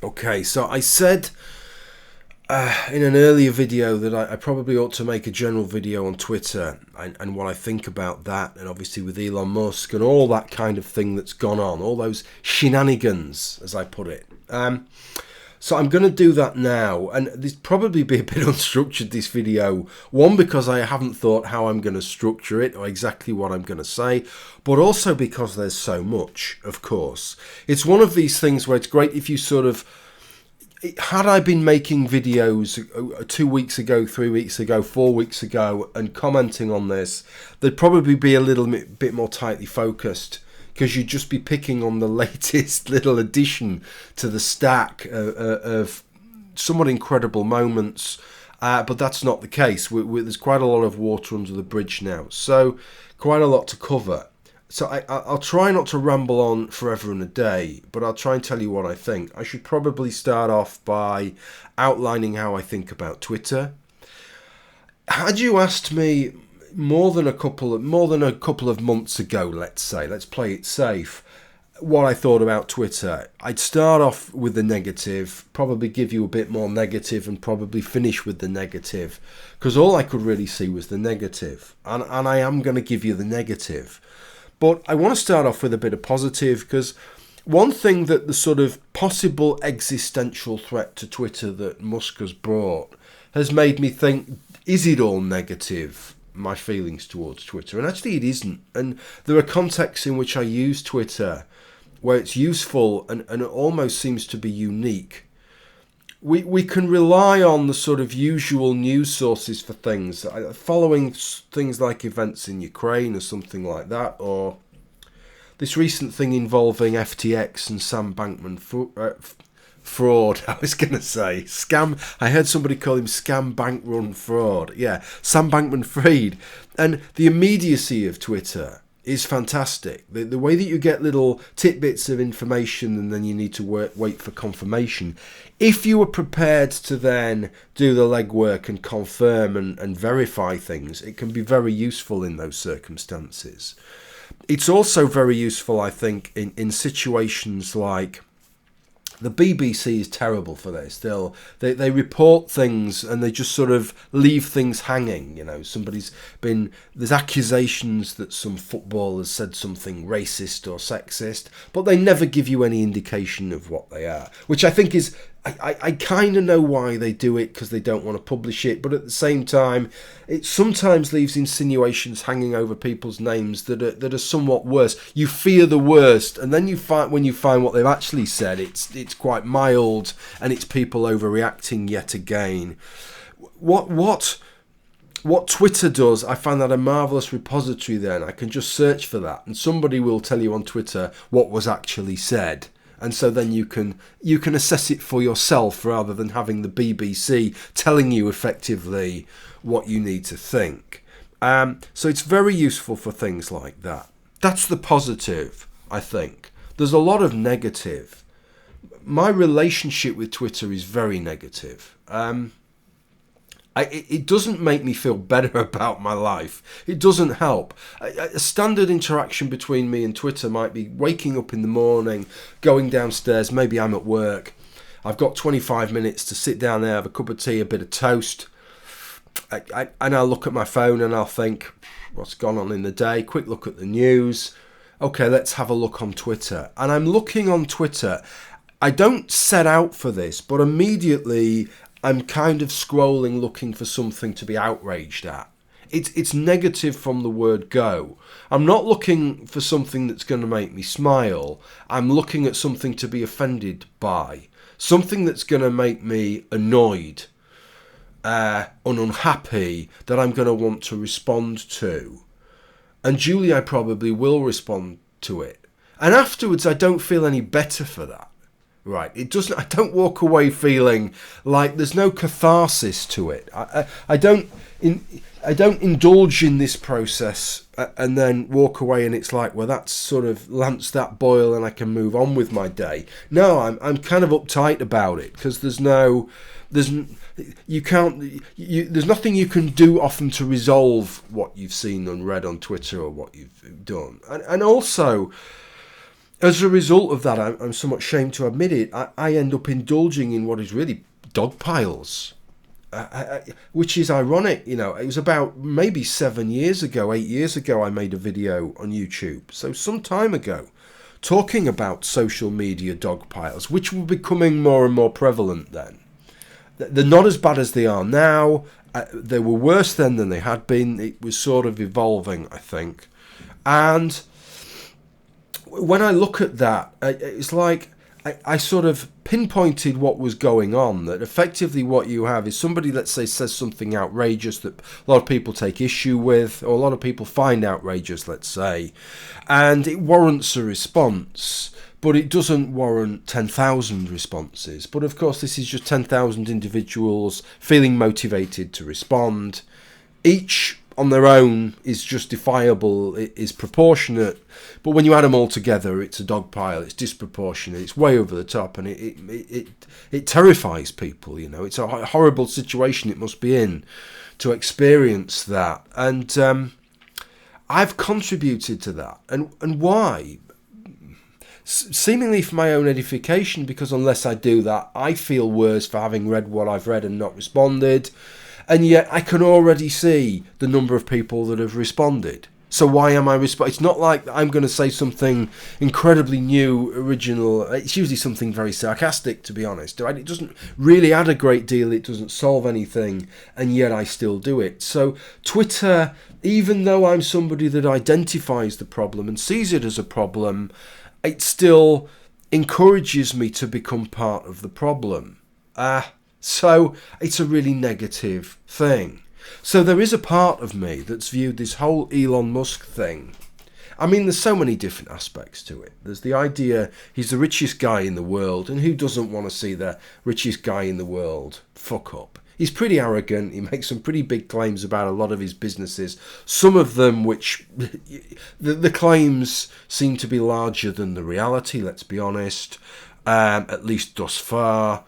Okay, so I said in an earlier video that I probably ought to make a general video on Twitter and what I think about that, and obviously with Elon Musk and all that kind of thing that's gone on, all those shenanigans, as I put it. So I'm going to do that now, and this probably be a bit unstructured, this video. One, because I haven't thought how I'm going to structure it or exactly what I'm going to say, but also because there's so much, of course. It's one of these things where it's great if you sort of... Had I been making videos 2 weeks ago, 3 weeks ago, 4 weeks ago and commenting on this, they'd probably be a little bit more tightly focused, because you'd just be picking on the latest little addition to the stack of somewhat incredible moments. But that's not the case. There's quite a lot of water under the bridge now, so quite a lot to cover. So I'll try not to ramble on forever and a day, but I'll try and tell you what I think. I should probably start off by outlining how I think about Twitter. Had you asked me more than a couple of months ago, let's play it safe, what I thought about Twitter, I'd start off with the negative, probably give you a bit more negative, and probably finish with the negative, because all I could really see was the negative, and I am going to give you the negative. But I want to start off with a bit of positive, because one thing that the sort of possible existential threat to Twitter that Musk has brought has made me think, is it all negative, my feelings towards Twitter? And actually it isn't. And there are contexts in which I use Twitter where it's useful and it almost seems to be unique. We can rely on the sort of usual news sources for things, following things like events in Ukraine or something like that, or this recent thing involving FTX and Sam Bankman fraud. I was going to say scam. I heard somebody call him scam bank run fraud. Yeah, Sam Bankman-Fried. And the immediacy of Twitter is fantastic. The way that you get little tidbits of information and then you need to wait for confirmation. If you were prepared to then do the legwork and confirm and verify things, it can be very useful in those circumstances. It's also very useful, I think, in situations like... The BBC is terrible for this. They report things and they just sort of leave things hanging. You know, there's accusations that some footballers said something racist or sexist, but they never give you any indication of what they are, which I think is... I kind of know why they do it, because they don't want to publish it, but at the same time, it sometimes leaves insinuations hanging over people's names that are somewhat worse. You fear the worst, and then when you find what they've actually said, it's quite mild, and it's people overreacting yet again. What Twitter does, I find that a marvellous repository there, and I can just search for that, and somebody will tell you on Twitter what was actually said. And so then you can assess it for yourself rather than having the BBC telling you effectively what you need to think. So it's very useful for things like that. That's the positive, I think. There's a lot of negative. My relationship with Twitter is very negative. It doesn't make me feel better about my life. It doesn't help. A standard interaction between me and Twitter might be waking up in the morning, going downstairs, maybe I'm at work. I've got 25 minutes to sit down there, have a cup of tea, a bit of toast. And I'll look at my phone and I'll think, what's gone on in the day? Quick look at the news. Okay, let's have a look on Twitter. And I'm looking on Twitter. I don't set out for this, but immediately... I'm kind of scrolling looking for something to be outraged at. It's negative from the word go. I'm not looking for something that's going to make me smile. I'm looking at something to be offended by. Something that's going to make me annoyed and unhappy, that I'm going to want to respond to. And Julie, I probably will respond to it. And afterwards, I don't feel any better for that. Right, it doesn't. I don't walk away feeling like there's no catharsis to it. I don't indulge in this process and then walk away and it's like, well, that's sort of lanced that boil and I can move on with my day. No, I'm kind of uptight about it, because there's nothing you can do often to resolve what you've seen and read on Twitter or what you've done, and also. as a result of that, I'm somewhat ashamed to admit it, I end up indulging in what is really dog piles. Which is ironic, you know. It was about maybe 7 years ago, 8 years ago, I made a video on YouTube, so some time ago, talking about social media dog piles, which were becoming more and more prevalent then. They're not as bad as they are now. They were worse then than they had been. It was sort of evolving, I think. And when I look at that, it's like I sort of pinpointed what was going on, that effectively what you have is somebody, let's say, says something outrageous that a lot of people take issue with, or a lot of people find outrageous, let's say, and it warrants a response, but it doesn't warrant 10,000 responses. But of course, this is just 10,000 individuals feeling motivated to respond. Each on their own is justifiable, it is proportionate, but when you add them all together, it's a dog pile, it's disproportionate, it's way over the top, and it terrifies people, you know. It's a horrible situation it must be in to experience that, and I've contributed to that. And why? Seemingly for my own edification, because unless I do that, I feel worse for having read what I've read and not responded. And yet I can already see the number of people that have responded. So why am I responding? It's not like I'm going to say something incredibly new, original. It's usually something very sarcastic, to be honest. It doesn't really add a great deal. It doesn't solve anything. And yet I still do it. So Twitter, even though I'm somebody that identifies the problem and sees it as a problem, it still encourages me to become part of the problem. So it's a really negative thing. So there is a part of me that's viewed this whole Elon Musk thing. I mean, there's so many different aspects to it. There's the idea he's the richest guy in the world, and who doesn't want to see the richest guy in the world fuck up? He's pretty arrogant. He makes some pretty big claims about a lot of his businesses. Some of them which the claims seem to be larger than the reality, let's be honest, at least thus far.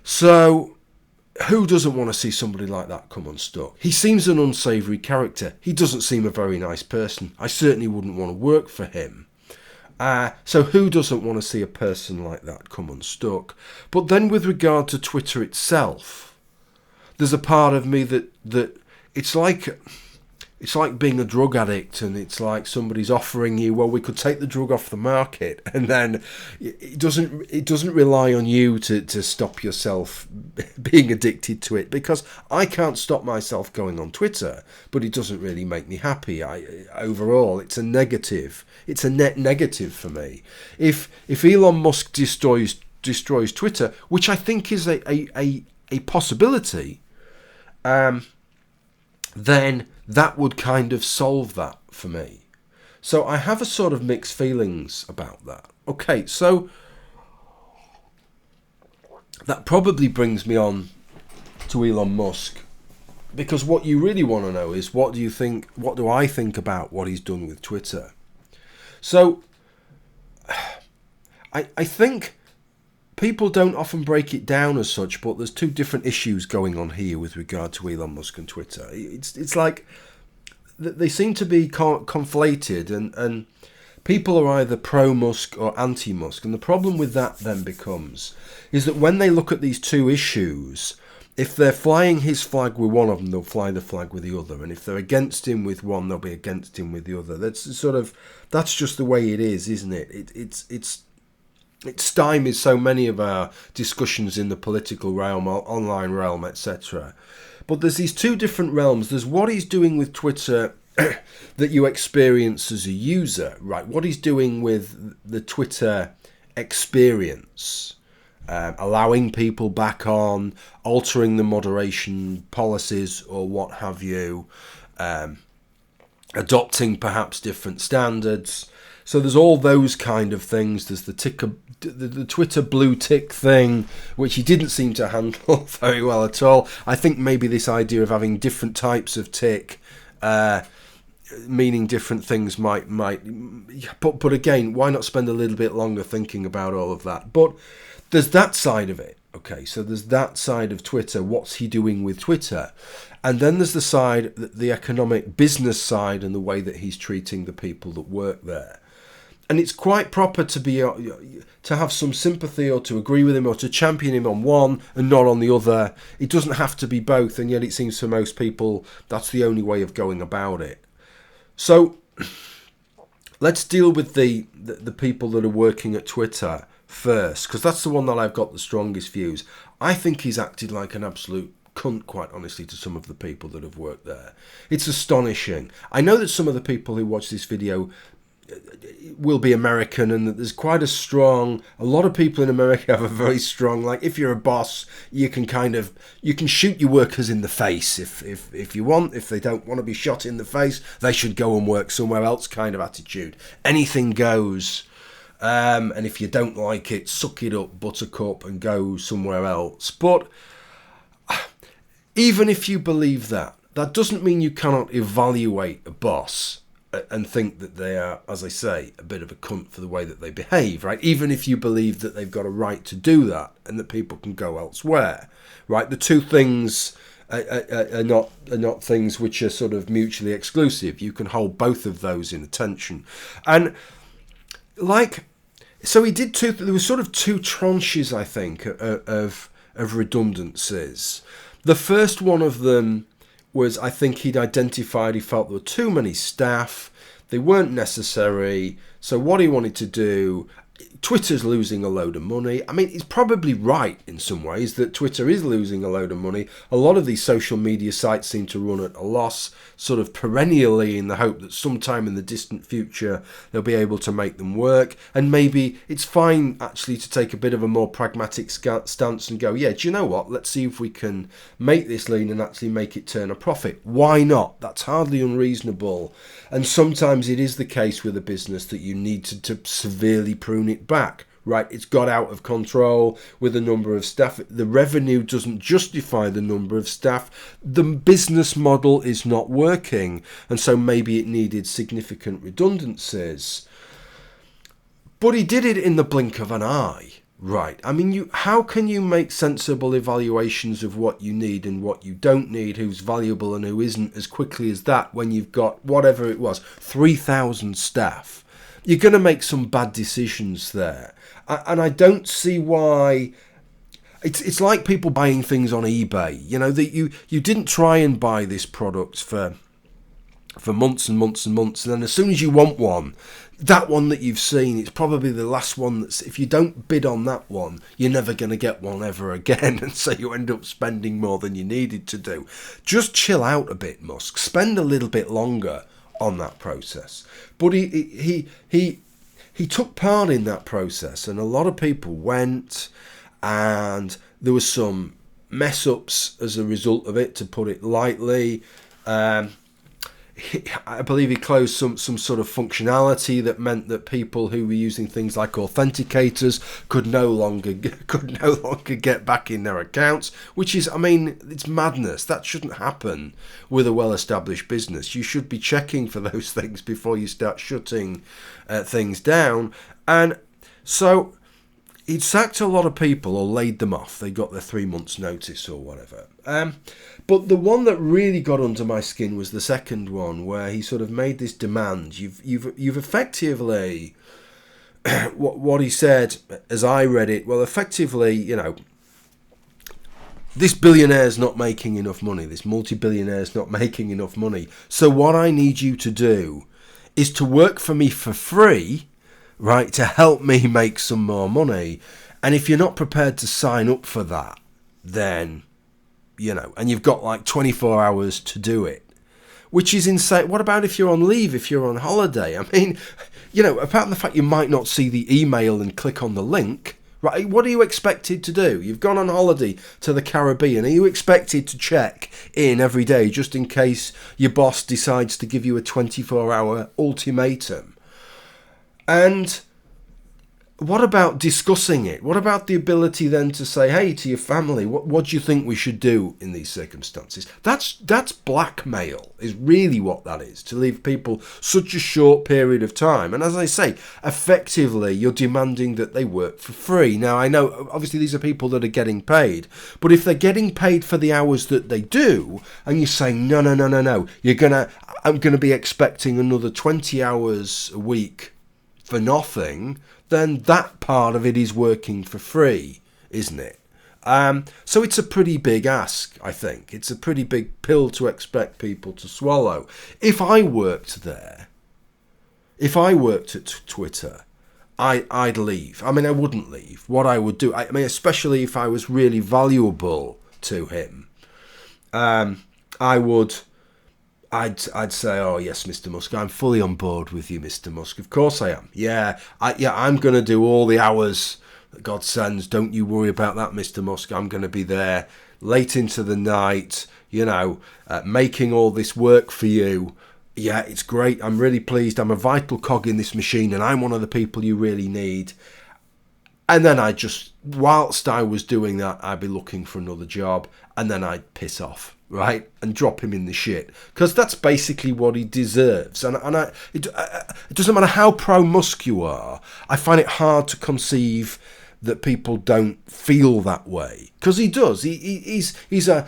So, who doesn't want to see somebody like that come unstuck? He seems an unsavoury character. He doesn't seem a very nice person. I certainly wouldn't want to work for him. So who doesn't want to see a person like that come unstuck? But then with regard to Twitter itself, there's a part of me that it's like being a drug addict, and it's like somebody's offering you, well, we could take the drug off the market, and then it doesn't rely on you to stop yourself being addicted to it, because I can't stop myself going on Twitter, but it doesn't really make me happy. Overall, it's a negative. It's a net negative for me. If Elon Musk destroys Twitter, which I think is a possibility, then that would kind of solve that for me. So I have a sort of mixed feelings about that. Okay, so that probably brings me on to Elon Musk, because what you really want to know is what do I think about what he's done with Twitter. So I think people don't often break it down as such, but there's two different issues going on here with regard to Elon Musk and Twitter. It's like they seem to be conflated, and people are either pro-Musk or anti-Musk. And the problem with that then becomes is that when they look at these two issues, if they're flying his flag with one of them, they'll fly the flag with the other. And if they're against him with one, they'll be against him with the other. That's just the way it is, isn't it? It stymies so many of our discussions in the political realm, online realm, etc. But there's these two different realms. There's what he's doing with Twitter that you experience as a user, right? What he's doing with the Twitter experience, allowing people back on, altering the moderation policies or what have you, adopting perhaps different standards. So there's all those kind of things. There's the Twitter blue tick thing, which he didn't seem to handle very well at all. I think maybe this idea of having different types of tick, meaning different things might. But again, why not spend a little bit longer thinking about all of that? But there's that side of it. Okay, so there's that side of Twitter. What's he doing with Twitter? And then there's the side, the economic business side, and the way that he's treating the people that work there. And it's quite proper to be to have some sympathy or to agree with him or to champion him on one and not on the other. It doesn't have to be both, and yet it seems for most people that's the only way of going about it. So let's deal with the people that are working at Twitter first, because that's the one that I've got the strongest views. I think he's acted like an absolute cunt, quite honestly, to some of the people that have worked there. It's astonishing. I know that some of the people who watch this video will be American, and that there's quite a lot of people in America have a very strong, like, if you're a boss, you can shoot your workers in the face if you want. If they don't want to be shot in the face, they should go and work somewhere else kind of attitude. Anything goes. And if you don't like it, suck it up, buttercup, and go somewhere else. But even if you believe that, that doesn't mean you cannot evaluate a boss and think that they are, as I say, a bit of a cunt for the way that they behave, right? Even if you believe that they've got a right to do that and that people can go elsewhere, right? The two things are not things which are sort of mutually exclusive. You can hold both of those in attention. And so he did there were sort of two tranches, I think, of redundancies. The first one of them was, I think he felt there were too many staff, they weren't necessary, so what he wanted to do, Twitter's losing a load of money. I mean, he's probably right in some ways that Twitter is losing a load of money. A lot of these social media sites seem to run at a loss, sort of perennially, in the hope that sometime in the distant future they'll be able to make them work. And maybe it's fine actually to take a bit of a more pragmatic stance and go, yeah, do you know what? Let's see if we can make this lean and actually make it turn a profit. Why not? That's hardly unreasonable. And sometimes it is the case with a business that you need to severely prune it back, right? It's got out of control with the number of staff. The revenue doesn't justify the number of staff. The business model is not working, and so maybe it needed significant redundancies. But he did it in the blink of an eye, right? I mean, how can you make sensible evaluations of what you need and what you don't need, who's valuable and who isn't, as quickly as that when you've got, whatever it was, 3,000 staff? You're going to make some bad decisions there. And I don't see why. It's like people buying things on eBay. You know, that you didn't try and buy this product for months and months and months, and then as soon as you want one, that one that you've seen, it's probably the last one that's, if you don't bid on that one, you're never going to get one ever again, and so you end up spending more than you needed to do. Just chill out a bit, Musk. Spend a little bit longer on that process. But he took part in that process, and a lot of people went, and there was some mess ups as a result of it, to put it lightly. I believe he closed some sort of functionality that meant that people who were using things like authenticators could no longer get back in their accounts, which is, I mean, it's madness. That shouldn't happen with a well-established business. You should be checking for those things before you start shutting things down. And so he'd sacked a lot of people or laid them off. They got their 3 months notice or whatever. But the one that really got under my skin was the second one, where he sort of made this demand. You've effectively, what he said, as I read it, well, effectively, you know, this billionaire's not making enough money. This multi-billionaire's not making enough money. So what I need you to do is to work for me for free, right, to help me make some more money. And if you're not prepared to sign up for that, then, you know, and you've got like 24 hours to do it, which is insane. What about if you're on leave, if you're on holiday? I mean, you know, apart from the fact you might not see the email and click on the link, right, what are you expected to do? You've gone on holiday to the Caribbean. Are you expected to check in every day just in case your boss decides to give you a 24-hour ultimatum? And what about discussing it? What about the ability then to say, hey, to your family, what do you think we should do in these circumstances? That's blackmail, is really what that is, to leave people such a short period of time. And as I say, effectively, you're demanding that they work for free. Now, I know, obviously, these are people that are getting paid, but if they're getting paid for the hours that they do, and you're saying, no, I'm going to be expecting another 20 hours a week for nothing, then that part of it is working for free, isn't it? So it's a pretty big ask, I think. It's a pretty big pill to expect people to swallow. If I worked there, if I worked at Twitter, I'd leave. I mean, I wouldn't leave. What I would do, I mean, especially if I was really valuable to him, I'd say, oh yes, Mr. Musk, I'm fully on board with you, Mr. Musk. Of course I am. I'm going to do all the hours that God sends. Don't you worry about that, Mr. Musk. I'm going to be there late into the night, making all this work for you. Yeah, it's great. I'm really pleased. I'm a vital cog in this machine, and I'm one of the people you really need. And then whilst I was doing that, I'd be looking for another job, and then I'd piss off, right, and drop him in the shit, because that's basically what he deserves. It doesn't matter how pro-Musk you are. I find it hard to conceive that people don't feel that way, because he does. He's a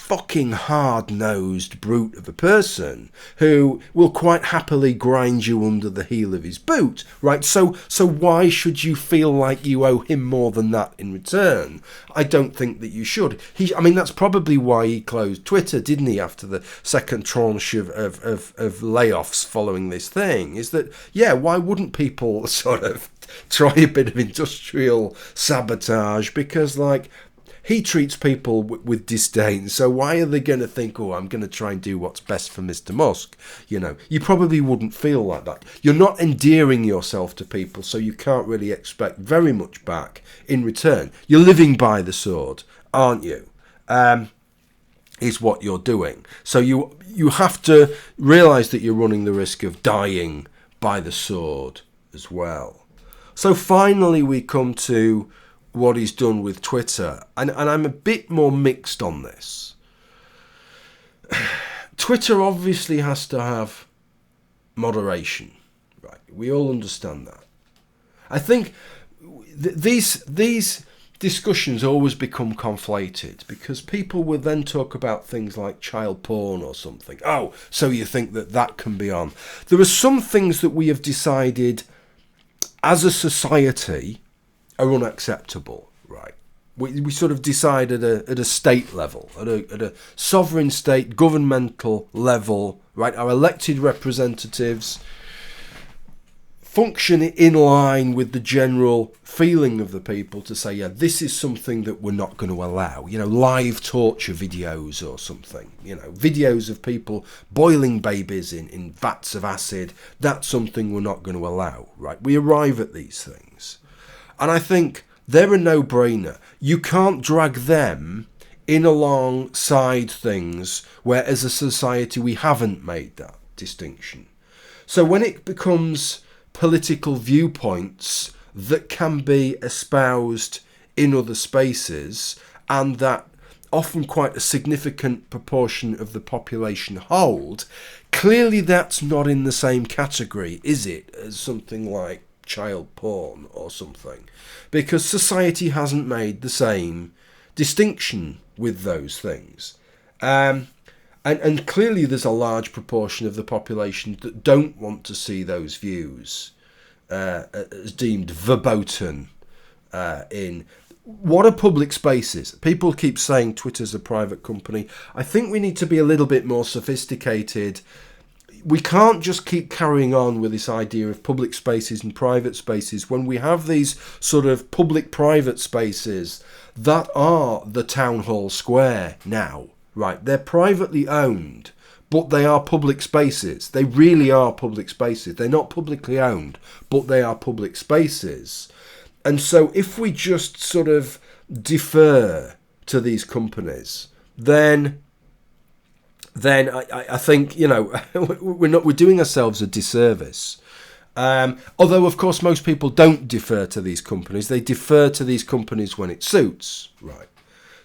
fucking hard-nosed brute of a person who will quite happily grind you under the heel of his boot, right? So why should you feel like you owe him more than that in return? I don't think that you should. That's probably why he closed Twitter, didn't he, after the second tranche of layoffs following this thing, is that, why wouldn't people sort of try a bit of industrial sabotage? Because, he treats people with disdain, so why are they going to think, oh, I'm going to try and do what's best for Mr. Musk? You probably wouldn't feel like that. You're not endearing yourself to people, so you can't really expect very much back in return. You're living by the sword, aren't you? Is what you're doing. So you have to realise that you're running the risk of dying by the sword as well. So finally we come to what he's done with Twitter, and I'm a bit more mixed on this. Twitter obviously has to have moderation, right? We all understand that. I think these discussions always become conflated, because people will then talk about things like child porn or something. Oh, so you think that can be on? There are some things that we have decided as a society are unacceptable, right? We sort of decide at a state level, at a sovereign state, governmental level, right? Our elected representatives function in line with the general feeling of the people to say, this is something that we're not going to allow. Live torture videos or something. Videos of people boiling babies in vats of acid. That's something we're not going to allow, right? We arrive at these things. And I think they're a no-brainer. You can't drag them in alongside things where as a society we haven't made that distinction. So when it becomes political viewpoints that can be espoused in other spaces, and that often quite a significant proportion of the population hold, clearly that's not in the same category, is it, as something like child porn or something, because society hasn't made the same distinction with those things, and clearly there's a large proportion of the population that don't want to see those views as deemed verboten in what are public spaces. People keep saying Twitter's a private company. I think we need to be a little bit more sophisticated. We can't just keep carrying on with this idea of public spaces and private spaces when we have these sort of public-private spaces that are the town hall square now, right? They're privately owned, but they are public spaces. They really are public spaces. They're not publicly owned, but they are public spaces. And so if we just sort of defer to these companies, then I think, we're doing ourselves a disservice. Although, of course, most people don't defer to these companies. They defer to these companies when it suits, right?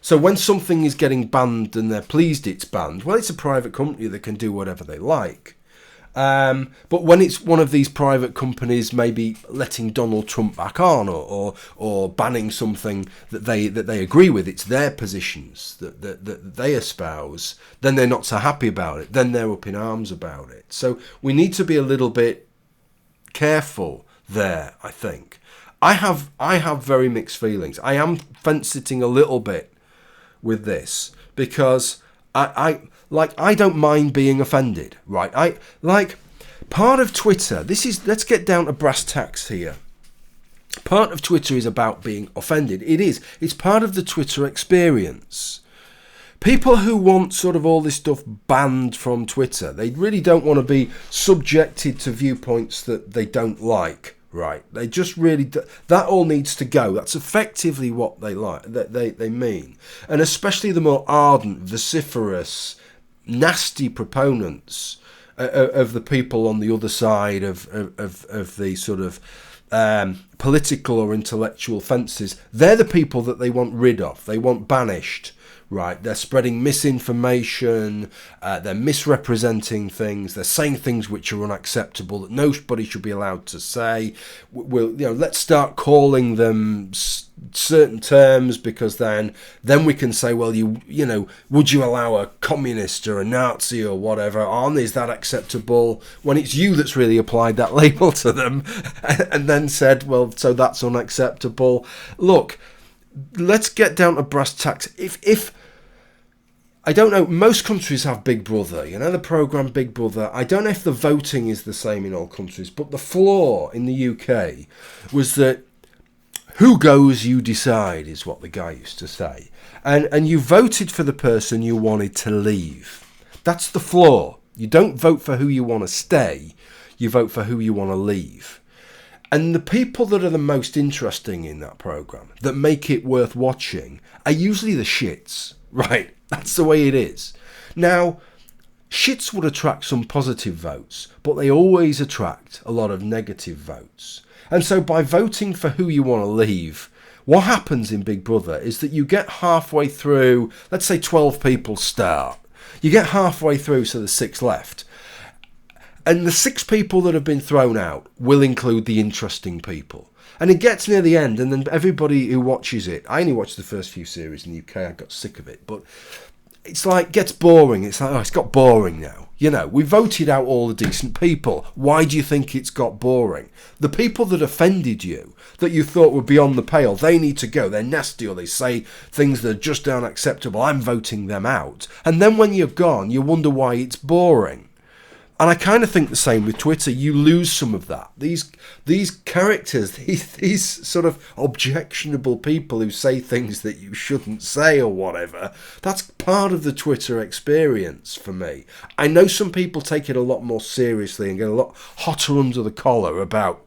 So when something is getting banned and they're pleased it's banned, well, it's a private company that can do whatever they like. But when it's one of these private companies maybe letting Donald Trump back on or banning something that they agree with, it's their positions that they espouse, then they're not so happy about it. Then they're up in arms about it. So we need to be a little bit careful there, I think. I have very mixed feelings. I am fence-sitting a little bit with this because I don't mind being offended, right? I like part of Twitter. Let's get down to brass tacks here. Part of Twitter is about being offended. It's part of the Twitter experience. People who want sort of all this stuff banned from Twitter, they really don't want to be subjected to viewpoints that they don't like, right? They just really that all needs to go. That's effectively what they like, that they mean. And especially the more ardent, vociferous, nasty proponents of the people on the other side of the sort of political or intellectual fences. They're the people that they want rid of. They want banished. Right, they're spreading misinformation, they're misrepresenting things, they're saying things which are unacceptable that nobody should be allowed to say. Let's start calling them certain terms because then we can say, well, would you allow a communist or a Nazi or whatever on? Is that acceptable? When it's you that's really applied that label to them and then said, well, so that's unacceptable. Look, let's get down to brass tacks. If I don't know, most countries have Big Brother, the program Big Brother. I don't know if the voting is the same in all countries, but the flaw in the UK was that who goes, you decide, is what the guy used to say. And you voted for the person you wanted to leave. That's the flaw. You don't vote for who you want to stay, you vote for who you want to leave. And the people that are the most interesting in that program, that make it worth watching, are usually the shits, right? That's the way it is. Now, shits would attract some positive votes, but they always attract a lot of negative votes. And so by voting for who you want to leave, what happens in Big Brother is that you get halfway through, let's say 12 people start. You get halfway through, so there's 6 left. And the 6 people that have been thrown out will include the interesting people. And it gets near the end, and then everybody who watches it, I only watched the first few series in the UK, I got sick of it, but it's like, gets boring. It's like, it's got boring now. We voted out all the decent people. Why do you think it's got boring? The people that offended you, that you thought were beyond the pale, they need to go. They're nasty, or they say things that are just unacceptable. I'm voting them out. And then when you're gone, you wonder why it's boring. And I kind of think the same with Twitter. You lose some of that. These characters, these sort of objectionable people who say things that you shouldn't say or whatever, that's part of the Twitter experience for me. I know some people take it a lot more seriously and get a lot hotter under the collar about,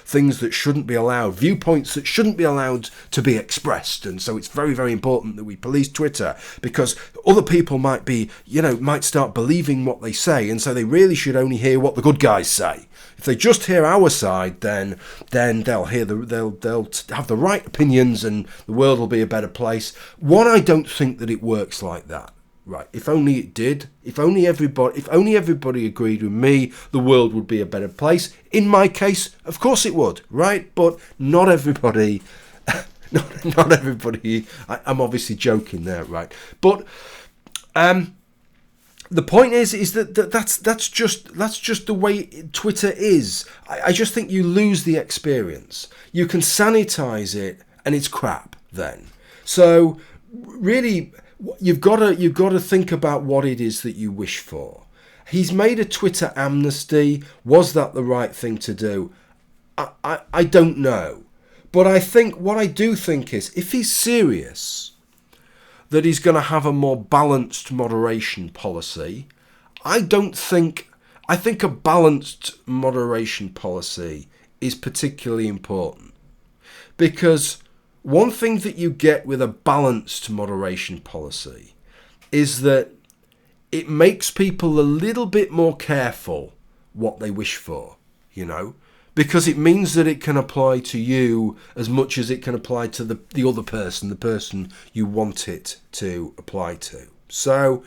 things that shouldn't be allowed, viewpoints that shouldn't be allowed to be expressed. And so it's very, very important that we police Twitter because other people might might start believing what they say, and so they really should only hear what the good guys say. If they just hear our side, then they'll have the right opinions, and the world will be a better place. I don't think that it works like that. Right? If only it did. If only everybody agreed with me, the world would be a better place. In my case, of course it would. Right? But not everybody. Not everybody. I'm obviously joking there, right? But the point is that that's just the way Twitter is. I just think you lose the experience. You can sanitize it, and it's crap then. So really, you've got to think about what it is that you wish for. He's made a Twitter amnesty. Was that the right thing to do? I don't know. But what I do think is, if he's serious that he's going to have a more balanced moderation policy, I think a balanced moderation policy is particularly important. Because one thing that you get with a balanced moderation policy is that it makes people a little bit more careful what they wish for, because it means that it can apply to you as much as it can apply to the other person, the person you want it to apply to. So,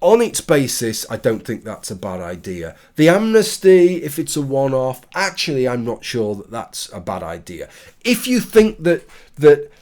on its basis, I don't think that's a bad idea. The amnesty, if it's a one-off, actually, I'm not sure that that's a bad idea. If you think that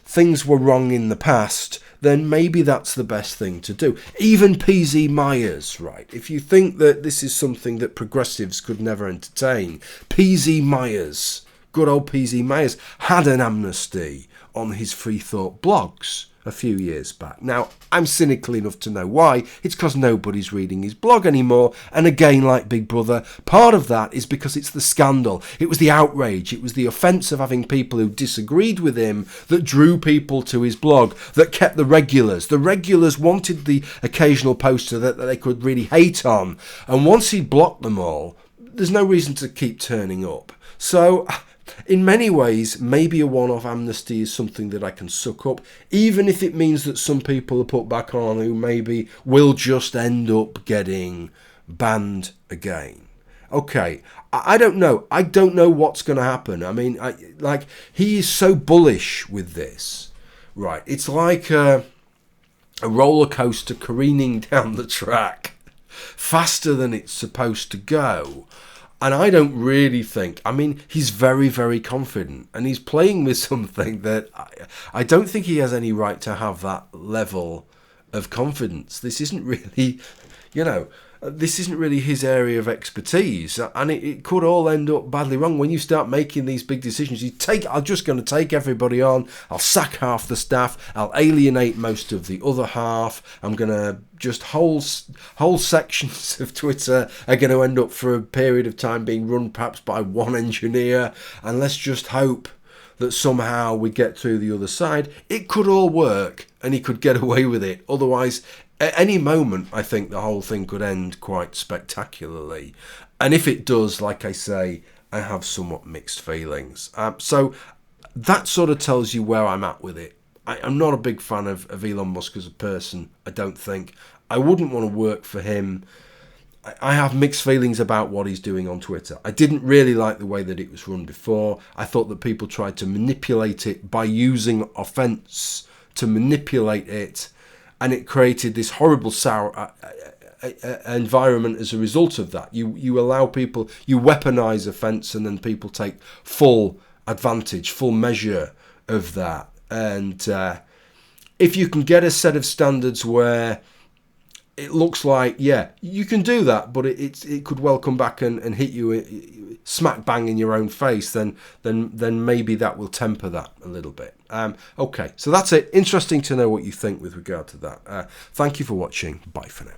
things were wrong in the past, then maybe that's the best thing to do. Even PZ Myers, right? If you think that this is something that progressives could never entertain, PZ Myers, good old PZ Myers, had an amnesty on his Free Thought blogs a few years back. Now, I'm cynical enough to know why. It's because nobody's reading his blog anymore. And again, like Big Brother, part of that is because it's the scandal. It was the outrage. It was the offence of having people who disagreed with him that drew people to his blog, that kept the regulars. The regulars wanted the occasional poster that they could really hate on. And once he blocked them all, there's no reason to keep turning up. So in many ways, maybe a one-off amnesty is something that I can suck up, even if it means that some people are put back on who maybe will just end up getting banned again. Okay, I don't know. I don't know what's going to happen. I mean, he is so bullish with this, right? It's like a roller coaster careening down the track faster than it's supposed to go. And I don't really think, I mean, he's very, very confident and he's playing with something that I don't think he has any right to have that level of confidence. This isn't really, this isn't really his area of expertise, and it could all end up badly wrong when you start making these big decisions. I'm just going to take everybody on, I'll sack half the staff, I'll alienate most of the other half, I'm going to just whole sections of Twitter are going to end up for a period of time being run perhaps by one engineer, and let's just hope that somehow we get through the other side. It could all work and he could get away with it. Otherwise, at any moment, I think the whole thing could end quite spectacularly. And if it does, like I say, I have somewhat mixed feelings. So that sort of tells you where I'm at with it. I'm not a big fan of Elon Musk as a person, I don't think. I wouldn't want to work for him. I have mixed feelings about what he's doing on Twitter. I didn't really like the way that it was run before. I thought that people tried to manipulate it by using offence to manipulate it, and it created this horrible sour environment as a result of that. You allow people, you weaponize offence, and then people take full advantage, full measure of that. And if you can get a set of standards where it looks like, yeah, you can do that, but it could well come back and hit you smack bang in your own face, then maybe that will temper that a little bit. Okay, so that's it. Interesting to know what you think with regard to that. Thank you for watching. Bye for now.